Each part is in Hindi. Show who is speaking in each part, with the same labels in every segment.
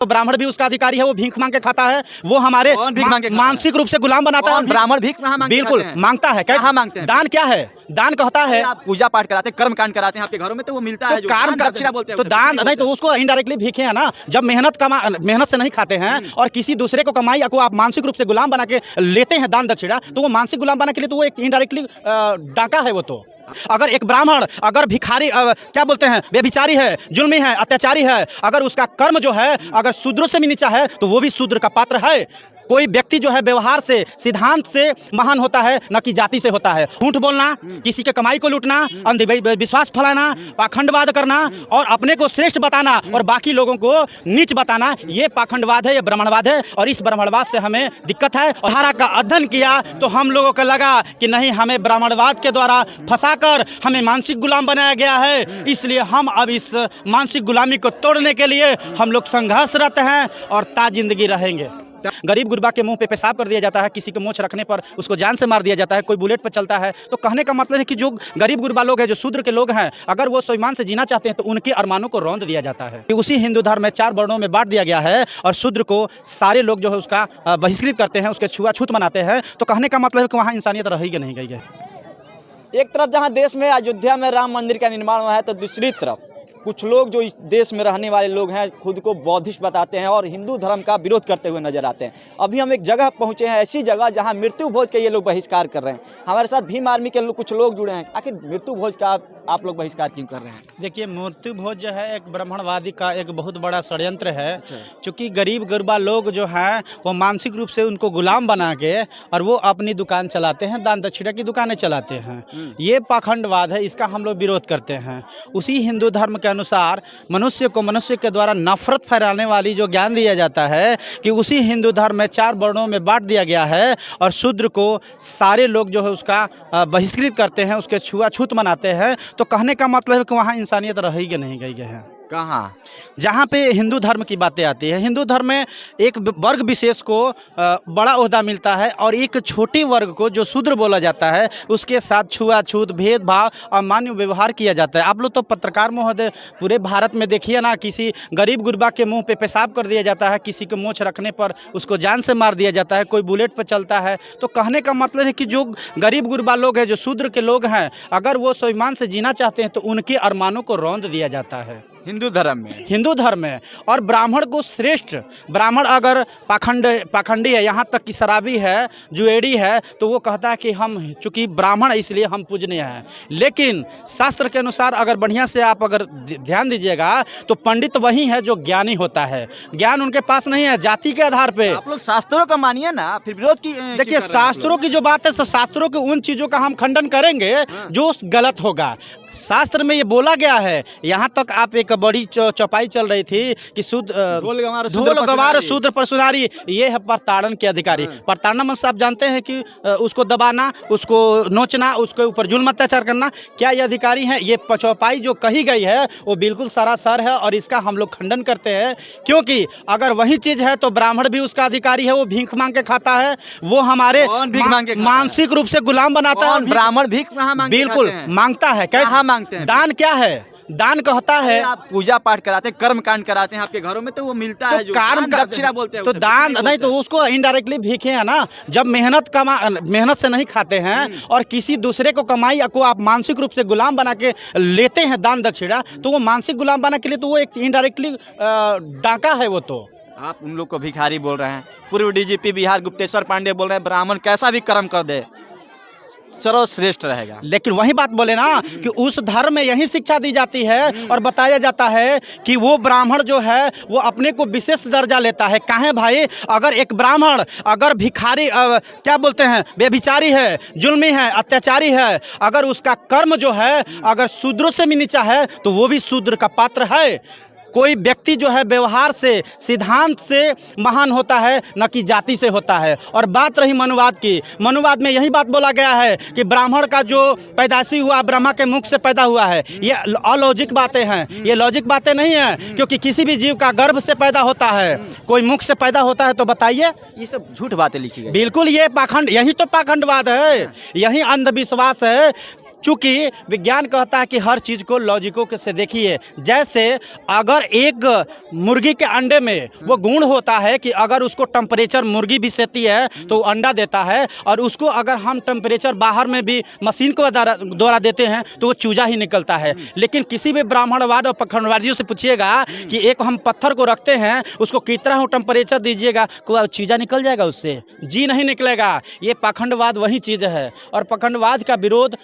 Speaker 1: तो ब्राह्मण भी उसका अधिकारी है, वो भीख मांग के खाता है, वो हमारे मानसिक रूप से गुलाम बनाता है।
Speaker 2: ब्राह्मण भीख
Speaker 1: बिल्कुल मांगता है। कैसे
Speaker 2: मांगते हैं?
Speaker 1: दान क्या है? दान कहता है
Speaker 2: आप पूजा पाठ कराते हैं, कर्म कांड कराते हैं आपके घरों में, तो वो मिलता है, जो
Speaker 1: दान
Speaker 2: दक्षिणा बोलते हैं,
Speaker 1: तो दान नहीं तो उसको इनडायरेक्टली भीखे है ना। जब मेहनत से नहीं खाते हैं और किसी दूसरे को कमाई को आप मानसिक रूप से गुलाम बना के लेते हैं दान दक्षिणा, तो वो मानसिक गुलाम बना के लिए तो वो एक इनडायरेक्टली डाका है वो। तो अगर एक ब्राह्मण अगर भिखारी क्या बोलते हैं, व्यभिचारी है, जुल्मी है, अत्याचारी है, अगर उसका कर्म जो है अगर शूद्रों से भी नीचा है तो वो भी शूद्र का पात्र है। कोई व्यक्ति जो है व्यवहार से, सिद्धांत से महान होता है, न कि जाति से होता है। झूठ बोलना, किसी के कमाई को लूटना, अंधविश्वास फैलाना, पाखंडवाद करना और अपने को श्रेष्ठ बताना और बाकी लोगों को नीच बताना, ये पाखंडवाद है, ये ब्राह्मणवाद है। और इस ब्राह्मणवाद से हमें दिक्कत है। और धारा का अध्ययन किया तो हम लोगों को लगा कि नहीं, हमें ब्राह्मणवाद के द्वारा फंसाकर हमें मानसिक गुलाम बनाया गया है। इसलिए हम अब इस मानसिक गुलामी को तोड़ने के लिए हम लोग संघर्षरत हैं और ताजिंदगी रहेंगे। गरीब गुरबा के मुंह पे पेशाब कर दिया जाता है, किसी को मोछ रखने पर उसको जान से मार दिया जाता है, कोई बुलेट पर चलता है। तो कहने का मतलब है कि जो गरीब गुरबा लोग हैं, जो शूद्र के लोग हैं, अगर वो स्वाभिमान से जीना चाहते हैं तो उनके अरमानों को रौंद दिया जाता है। उसी हिंदू धर्म में 4 वर्णों में बांट दिया गया है और शूद्र को सारे लोग जो है उसका बहिष्कृत करते हैं, उसके छुआछूत मनाते हैं। तो कहने का मतलब है कि वहाँ इंसानियत रहेगी नहीं गई है।
Speaker 2: एक तरफ जहां देश में अयोध्या में राम मंदिर का निर्माण हुआ है, तो दूसरी तरफ कुछ लोग जो इस देश में रहने वाले लोग हैं खुद को बौद्धिस्ट बताते हैं और हिंदू धर्म का विरोध करते हुए नजर आते हैं। अभी हम एक जगह पहुंचे हैं, ऐसी जगह जहां मृत्यु भोज का ये लोग बहिष्कार कर रहे हैं। हमारे साथ भीम आर्मी के लोग कुछ लोग जुड़े हैं। आखिर मृत्यु भोज का आप लोग बहिष्कार क्यों कर रहे हैं?
Speaker 1: देखिए, मृत्यु भोज जो है एक ब्राह्मणवादी का एक बहुत बड़ा षड्यंत्र है। चूँकि गरीब गुरबा लोग जो हैं वो मानसिक रूप से उनको गुलाम बना के और वो अपनी दुकान चलाते हैं, दान दक्षिणा की दुकानें चलाते हैं। ये पाखंडवाद है, इसका हम लोग विरोध करते हैं। उसी हिंदू धर्म के अनुसार मनुष्य को मनुष्य के द्वारा नफरत फैलाने वाली जो ज्ञान दिया जाता है कि उसी हिंदू धर्म में 4 वर्णों में बांट दिया गया है और शूद्र को सारे लोग जो है उसका बहिष्कृत करते हैं, उसके छुआछूत मनाते हैं। तो कहने का मतलब है कि वहाँ इंसानियत रहेगी नहीं गई है।
Speaker 2: कहाँ?
Speaker 1: जहाँ पे हिंदू धर्म की बातें आती है, हिंदू धर्म में एक वर्ग विशेष को बड़ा ओहदा मिलता है और एक छोटे वर्ग को जो शूद्र बोला जाता है उसके साथ छुआछूत, भेदभाव और अमान्य व्यवहार किया जाता है। आप लोग तो पत्रकार महोदय पूरे भारत में देखिए ना, किसी गरीब गुरबा के मुंह पे पेशाब कर दिया जाता है, किसी को मोछ रखने पर उसको जान से मार दिया जाता है, कोई बुलेट पर चलता है। तो कहने का मतलब है कि जो गरीब गुरबा लोग हैं, जो शूद्र के लोग हैं, अगर वो स्वाभिमान से जीना चाहते हैं तो उनके अरमानों को रौंद दिया जाता है
Speaker 2: हिंदू धर्म में। और ब्राह्मण को श्रेष्ठ, ब्राह्मण अगर पाखंडी है, यहाँ तक कि शराबी है, जुएड़ी है, तो वो कहता है कि हम चूँकि ब्राह्मण इसलिए हम पूजनीय हैं। लेकिन शास्त्र के अनुसार अगर बढ़िया से आप अगर ध्यान दीजिएगा तो पंडित वही है जो ज्ञानी होता है। ज्ञान उनके पास नहीं है, जाति के आधार पर। आप लोग शास्त्रों का मानिए ना, फिर विरोध की।
Speaker 1: देखिए, शास्त्रों की जो बात है तो शास्त्रों के उन चीज़ों का हम खंडन करेंगे जो गलत होगा। शास्त्र में ये बोला गया है। यहाँ तक आप एक बड़ी चौपाई चल रही थी कि ढोल गवार शूद्र पर सुनारी, ये है प्रताड़न के अधिकारी। प्रताड़ना मतलब आप जानते हैं कि उसको दबाना, उसको नोचना, उसके ऊपर जुल्म अत्याचार करना। क्या ये अधिकारी हैं? ये चौपाई जो कही गई है वो बिल्कुल सरासर है और इसका हम लोग खंडन करते हैं। क्योंकि अगर वही चीज़ है तो ब्राह्मण भी उसका अधिकारी है, वो भीख मांग के खाता है, वो हमारे मानसिक रूप से गुलाम बनाता है।
Speaker 2: ब्राह्मण भीख
Speaker 1: बिल्कुल मांगता है। कैसे
Speaker 2: मांगते हैं?
Speaker 1: दान क्या है? दान कहता है,
Speaker 2: आप पूजा पाठ कराते हैं, कर्म कांड कराते हैं आपके घरों में, तो वो मिलता है, जो दक्षिणा बोलते हैं।
Speaker 1: तो दान नहीं तो उसको इनडायरेक्टली भीखे है ना। जब मेहनत से नहीं खाते हैं और किसी दूसरे को कमाई को आप मानसिक रूप से गुलाम बना के लेते हैं दान दक्षिणा, तो वो मानसिक गुलाम बना के लिए तो वो एक इनडायरेक्टली डाका है वो। तो
Speaker 2: आप उन लोग को भिखारी बोल रहे हैं। पूर्व डीजीपी बिहार गुप्तेश्वर पांडे बोल रहे हैं ब्राह्मण कैसा भी कर्म कर दे सर्वश्रेष्ठ रहेगा।
Speaker 1: लेकिन वही बात बोले ना कि उस धर्म में यही शिक्षा दी जाती है और बताया जाता है कि वो ब्राह्मण जो है वो अपने को विशेष दर्जा लेता है। काहे भाई? अगर एक ब्राह्मण अगर भिखारी क्या बोलते हैं, व्यभिचारी है, जुल्मी है, अत्याचारी है, अगर उसका कर्म जो है अगर शूद्रों से भी नीचा है तो वो भी शूद्र का पात्र है। कोई व्यक्ति जो है व्यवहार से, सिद्धांत से महान होता है, न कि जाति से होता है। और बात रही मनुवाद की, मनुवाद में यही बात बोला गया है कि ब्राह्मण का जो पैदाइशी हुआ ब्रह्मा के मुख से पैदा हुआ है। ये अलौकिक बातें हैं, ये लॉजिक बातें नहीं हैं। क्योंकि किसी भी जीव का गर्भ से पैदा होता है, कोई मुख से पैदा होता है। तो बताइए,
Speaker 2: ये सब झूठ बातें लिखी गई।
Speaker 1: बिल्कुल, ये पाखंड, यही तो पाखंडवाद है, यही अंधविश्वास है।
Speaker 2: चूँकि विज्ञान कहता है कि हर चीज़ को लॉजिकों के से देखिए, जैसे अगर एक मुर्गी के अंडे में वो गुण होता है कि अगर उसको टेम्परेचर मुर्गी भी सहती है तो वो अंडा देता है, और उसको अगर हम टेम्परेचर बाहर में भी मशीन को द्वारा देते हैं तो वो चूजा ही निकलता है। लेकिन किसी भी ब्राह्मणवाद और पखंडवादियों से पूछिएगा कि एक हम पत्थर को रखते हैं, उसको कितना हो टेम्परेचर दीजिएगा, कोई चूजा निकल जाएगा, उससे जी नहीं निकलेगा। ये पाखंडवाद वही चीज़ है, और पाखंडवाद का विरोध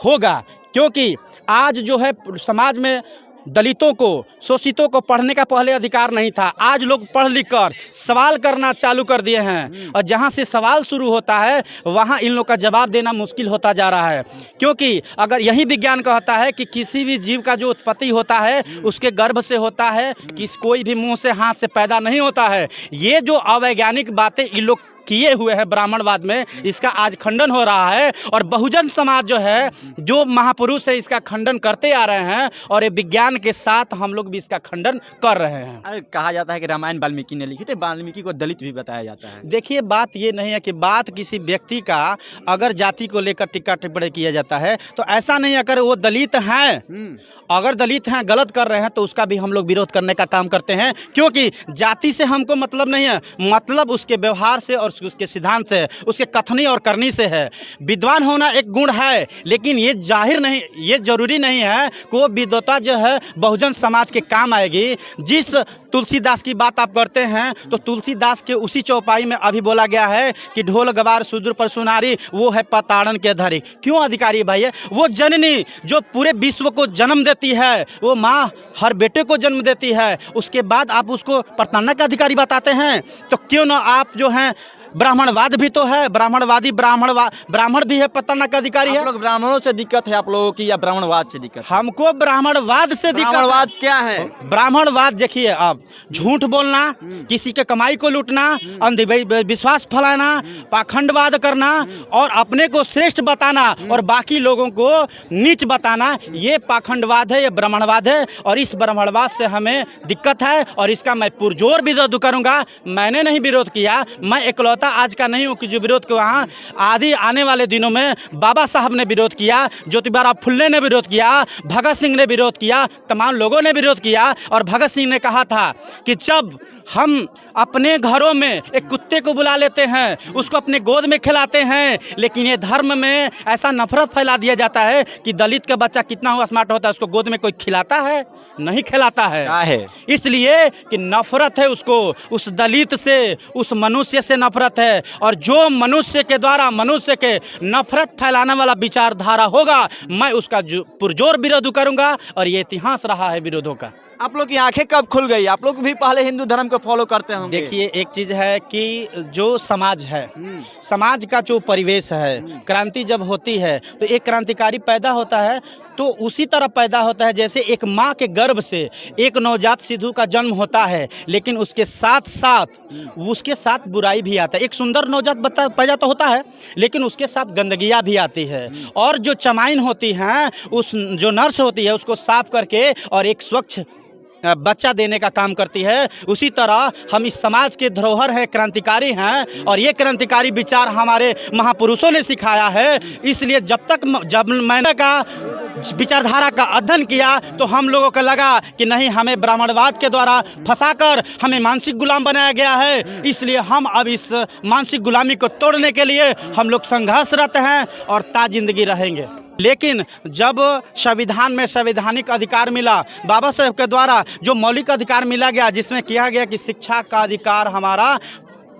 Speaker 2: होगा, क्योंकि आज जो है समाज में दलितों को, शोषितों को पढ़ने का पहले अधिकार नहीं था। आज लोग पढ़ लिख कर सवाल करना चालू कर दिए हैं, और जहाँ से सवाल शुरू होता है वहाँ इन लोग का जवाब देना मुश्किल होता जा रहा है। क्योंकि अगर यही विज्ञान कहता है कि किसी भी जीव का जो उत्पत्ति होता है उसके गर्भ से होता है, कोई भी मुंह से हाथ से पैदा नहीं होता है। ये जो अवैज्ञानिक बातें इन लोग किए हुए हैं ब्राह्मणवाद में, इसका आज खंडन हो रहा है, और बहुजन समाज जो है, जो महापुरुष है, इसका खंडन करते आ रहे हैं, और ये विज्ञान के साथ हम लोग भी इसका खंडन कर रहे हैं।
Speaker 3: अरे कहा जाता है कि रामायण वाल्मीकि ने लिखी थी, वाल्मीकि को दलित भी बताया जाता है।
Speaker 2: देखिए, बात ये नहीं है कि बात किसी व्यक्ति का अगर जाति को लेकर टिक्का टिप्पणी किया जाता है तो ऐसा नहीं, अगर वो दलित हैं, अगर दलित हैं, गलत कर रहे हैं, तो उसका भी हम लोग विरोध करने का काम करते हैं। क्योंकि जाति से हमको मतलब नहीं है, मतलब उसके व्यवहार से और उसके सिद्धांत से, उसके कथनी और करनी से है। विद्वान होना एक गुण है, लेकिन ये जाहिर नहीं, ये जरूरी नहीं है कि वो विद्वता जो है बहुजन समाज के काम आएगी। जिस तुलसीदास की बात आप करते हैं, तो तुलसीदास के उसी चौपाई में अभी बोला गया है कि ढोल गवार शूद्र पर सुनारी, वो है पताड़न के धरी। क्यों अधिकारी भाई है? वो जननी जो पूरे विश्व को जन्म देती है, वो माँ हर बेटे को जन्म देती है, उसके बाद आप उसको प्रताड़ना का अधिकारी बताते हैं। तो क्यों ना आप जो हैं, ब्राह्मणवाद भी तो है, ब्राह्मण भी है, प्रताड़ना का अधिकारी है।
Speaker 3: आप लोग ब्राह्मणों से दिक्कत है आप लोगों की, या ब्राह्मणवाद से दिक्कत?
Speaker 2: हमको ब्राह्मणवाद से दिक्कत।
Speaker 3: ब्राह्मणवाद क्या है?
Speaker 2: ब्राह्मणवाद देखिए, आप झूठ बोलना, किसी के कमाई को लूटना, अंधविश्वास फैलाना, पाखंडवाद करना, और अपने को श्रेष्ठ बताना और बाकी लोगों को नीच बताना, ये पाखंडवाद है, ये ब्राह्मणवाद है। और इस ब्राह्मणवाद से हमें दिक्कत है, और इसका मैं पुरजोर विरोध करूंगा। मैंने नहीं विरोध किया, मैं एकलौता आज का नहीं हूँ कि जो विरोध को वहाँ आने वाले दिनों में बाबा साहब ने विरोध किया, ज्योतिबा फुले ने विरोध किया, भगत सिंह ने विरोध किया, तमाम लोगों ने विरोध किया। और भगत सिंह ने कहा था कि जब हम अपने घरों में एक कुत्ते को बुला लेते हैं, उसको अपने गोद में खिलाते हैं, लेकिन ये धर्म में ऐसा नफरत फैला दिया जाता है कि दलित का बच्चा कितना हुआ स्मार्ट होता है, उसको गोद में कोई खिलाता है? नहीं खिलाता है। इसलिए कि नफरत है उसको, उस दलित से, उस मनुष्य से नफरत है। और जो मनुष्य के द्वारा मनुष्य के नफरत फैलाने वाला विचारधारा होगा, मैं उसका पुरजोर विरोध करूंगा। और ये इतिहास रहा है विरोधों का।
Speaker 3: आप लोग की आंखें कब खुल गई? आप लोग भी पहले हिंदू धर्म को फॉलो करते होंगे।
Speaker 2: देखिए, एक चीज़ है कि जो समाज है, समाज का जो परिवेश है, क्रांति जब होती है तो एक क्रांतिकारी पैदा होता है, तो उसी तरह पैदा होता है जैसे एक माँ के गर्भ से एक नवजात शिशु का जन्म होता है, लेकिन उसके साथ साथ बुराई भी आता है। एक सुंदर नवजात बच्चा पैदा तो होता है, लेकिन उसके साथ गंदगियाँ भी आती है। और जो चमाइन होती हैं, उस जो नर्स होती है, उसको साफ करके और एक स्वच्छ बच्चा देने का काम करती है। उसी तरह हम इस समाज के धरोहर हैं, क्रांतिकारी हैं, और ये क्रांतिकारी विचार हमारे महापुरुषों ने सिखाया है। इसलिए जब मैंने का विचारधारा का अध्ययन किया तो हम लोगों को लगा कि नहीं, हमें ब्राह्मणवाद के द्वारा फंसाकर हमें मानसिक गुलाम बनाया गया है। इसलिए हम अब इस मानसिक गुलामी को तोड़ने के लिए हम लोग संघर्षरत हैं और ताजिंदगी रहेंगे। लेकिन जब संविधान में संवैधानिक अधिकार मिला, बाबा साहब के द्वारा जो मौलिक अधिकार मिला गया, जिसमें किया गया कि शिक्षा का अधिकार हमारा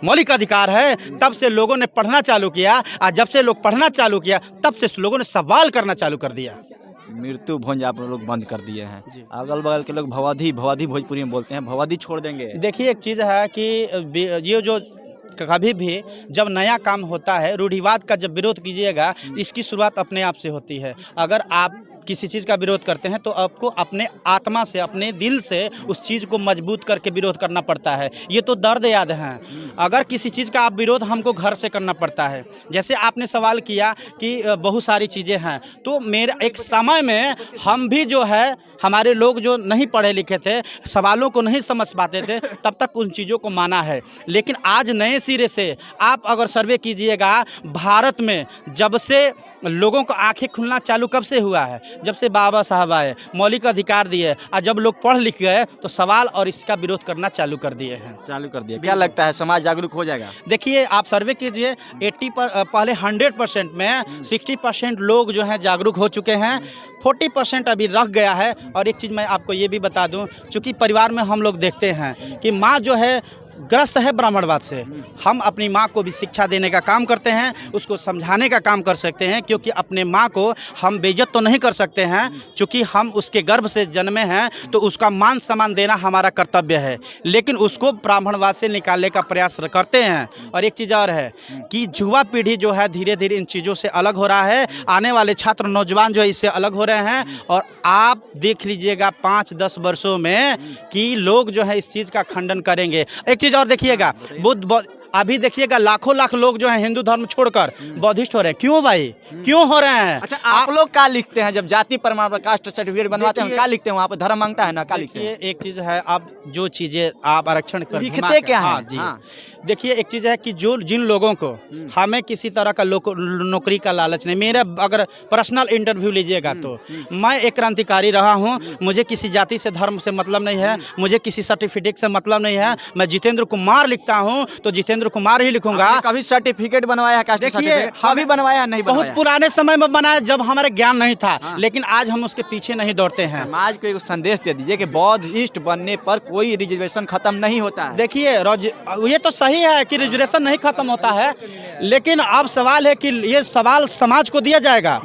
Speaker 2: मौलिक अधिकार है, तब से लोगों ने पढ़ना चालू किया। और जब से लोग पढ़ना चालू किया, तब से लोगों ने सवाल करना चालू कर दिया।
Speaker 3: मृत्यु भोज आप लोग बंद कर दिए हैं। अगल बगल के लोग भवादी भोजपुरी में बोलते हैं, भवादी छोड़ देंगे।
Speaker 2: देखिए, एक चीज़ है कि ये जो कभी भी जब नया काम होता है, रूढ़िवाद का जब विरोध कीजिएगा, इसकी शुरुआत अपने आप से होती है। अगर आप किसी चीज़ का विरोध करते हैं तो आपको अपने आत्मा से, अपने दिल से उस चीज़ को मजबूत करके विरोध करना पड़ता है। ये तो दर्द याद है। अगर किसी चीज़ का आप विरोध हमको घर से करना पड़ता है। जैसे आपने सवाल किया कि बहुत सारी चीज़ें हैं, तो मेरे एक समय में हम भी जो है, हमारे लोग जो नहीं पढ़े लिखे थे, सवालों को नहीं समझ पाते थे, तब तक उन चीज़ों को माना है। लेकिन आज नए सिरे से आप अगर सर्वे कीजिएगा, भारत में जब से लोगों को आंखें खुलना चालू कब से हुआ है? जब से बाबा साहब आए, मौलिक अधिकार दिए, और जब लोग पढ़ लिख गए तो सवाल और इसका विरोध करना चालू कर दिए हैं।
Speaker 3: चालू कर दिया। क्या लगता है समाज जागरूक हो जाएगा?
Speaker 2: देखिए, आप सर्वे कीजिए, 80 पर पहले 100% में 60% लोग जो हैं जागरूक हो चुके हैं, 40% अभी रह गया है। और एक चीज़ मैं आपको ये भी बता दूं, चूँकि परिवार में हम लोग देखते हैं कि माँ जो है ग्रस्त है ब्राह्मणवाद से, हम अपनी माँ को भी शिक्षा देने का काम करते हैं, उसको समझाने का काम कर सकते हैं, क्योंकि अपने माँ को हम बेइज्जत तो नहीं कर सकते हैं, चूँकि हम उसके गर्भ से जन्मे हैं, तो उसका मान सम्मान देना हमारा कर्तव्य है। लेकिन उसको ब्राह्मणवाद से निकालने का प्रयास करते हैं। और एक चीज़ और है कि युवा पीढ़ी जो है धीरे धीरे इन चीज़ों से अलग हो रहा है, आने वाले छात्र नौजवान जो है इससे अलग हो रहे हैं। और आप देख लीजिएगा 5-10 वर्षों में कि लोग जो है इस चीज़ का खंडन करेंगे। एक चीज़ और देखिएगा, अभी देखिएगा लाखों लाख लोग जो हैं हिंदू धर्म छोड़कर बौद्धिस्ट हो रहे हैं। क्यों भाई, क्यों हो रहे हैं?
Speaker 3: अच्छा, आप लोग क्या लिखते हैं जब जाति प्रमाण पत्र कास्ट सर्टिफिकेट बनवाते हैं? क्या लिखते हैं वहाँ पर? धर्म मांगता है ना, क्या लिखते हैं?
Speaker 2: एक चीज़ है, आप जो चीज़ें आप आरक्षण पर
Speaker 3: लिखते क्या है?
Speaker 2: हाँ जी, देखिए, एक चीज़ है कि जो जिन लोगों को हमें किसी तरह का नौकरी का लालच नहीं, मेरा अगर पर्सनल इंटरव्यू लीजिएगा तो मैं एक क्रांतिकारी रहा हूँ, मुझे किसी जाति से धर्म से मतलब नहीं है, मुझे किसी सर्टिफिकेट से मतलब नहीं है। मैं जितेंद्र कुमार लिखता हूँ तो जितेंद्र कुमार ही लिखूंगा।
Speaker 3: कभी सर्टिफिकेट बनवाया है?
Speaker 2: देखिए,
Speaker 3: कभी बनवाया नहीं?
Speaker 2: बहुत पुराने समय में बनाया, जब हमारे ज्ञान नहीं था। लेकिन आज हम उसके पीछे नहीं दौड़ते हैं।
Speaker 3: समाज को एक संदेश दे दीजिए कि बौद्धिस्ट बनने पर कोई रिजर्वेशन खत्म नहीं होता है।
Speaker 2: देखिए, ये तो सही है कि रिजर्वेशन नहीं खत्म होता है, लेकिन अब सवाल है कि ये सवाल समाज को दिया जाएगा,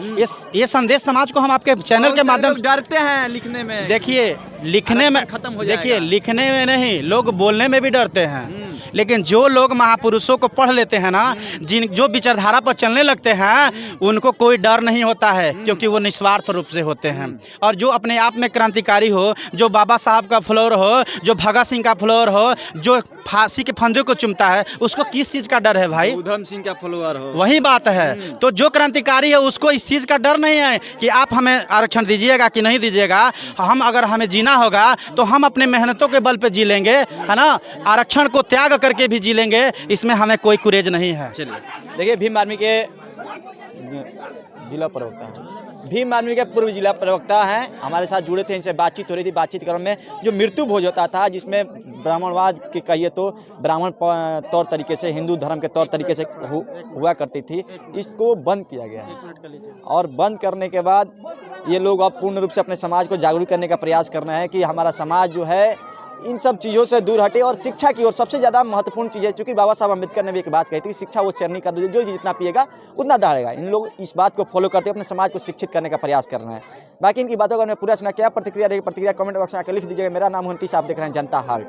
Speaker 2: ये संदेश समाज को हम आपके चैनल के माध्यम से
Speaker 3: डरते हैं लिखने में।
Speaker 2: देखिए, लिखने में
Speaker 3: खत्म हो जाएगा।
Speaker 2: देखिए, लिखने में नहीं, लोग बोलने में भी डरते हैं। लेकिन जो लोग महापुरुषों को पढ़ लेते हैं ना, जो विचारधारा पर चलने लगते हैं, उनको कोई डर नहीं होता है, क्योंकि वो निस्वार्थ रूप से होते हैं। और जो अपने आप में क्रांतिकारी हो, जो बाबा साहब का फ्लोर हो, जो भगत सिंह का फ्लोर हो, जो फांसी के फंदे को चुमता है, उसको किस चीज़ का डर है भाई?
Speaker 3: उधम सिंह का फ्लोर हो,
Speaker 2: वही बात है। तो जो क्रांतिकारी है उसको इस चीज़ का डर नहीं है कि आप हमें आरक्षण दीजिएगा कि नहीं दीजिएगा। हम अगर हमें जीना होगा तो हम अपने मेहनतों के बल पे जी लेंगे, है ना, आरक्षण को त्याग करके भी जी लेंगे, इसमें हमें कोई कुरेज नहीं है।
Speaker 3: चलिए, देखिए, भीम आर्मी के जिला प्रवक्ता हैं, भीम आर्मी के पूर्व जिला प्रवक्ता हैं, हमारे साथ जुड़े थे, इनसे बातचीत हो रही थी। बातचीत क्रम में जो मृत्यु भोज होता था, जिसमें ब्राह्मणवाद के कहिए तो ब्राह्मण तौर तरीके से, हिंदू धर्म के तौर तरीके से हुआ करती थी, इसको बंद किया गया है। और बंद करने के बाद ये लोग अब पूर्ण रूप से अपने समाज को जागरूक करने का प्रयास कर रहे हैं कि हमारा समाज जो है इन सब चीज़ों से दूर हटे और शिक्षा की ओर सबसे ज़्यादा महत्वपूर्ण चीज़ है। चूँकि बाबा साहब अम्बेडकर ने भी एक बात कही थी, शिक्षा वो शेरनी का जो जितना पिएगा उतना दहाड़ेगा। इन लोग इस बात को फॉलो करते अपने समाज को शिक्षित करने का प्रयास कर रहे हैं। बाकी इनकी बातों का मैं पूरा सुना, क्या प्रतिक्रिया रहेगी, प्रतिक्रिया कमेंट बॉक्स में आकर लिख दीजिएगा। मेरा नाम हुंतीस, आप देख रहे हैं जनता हाल।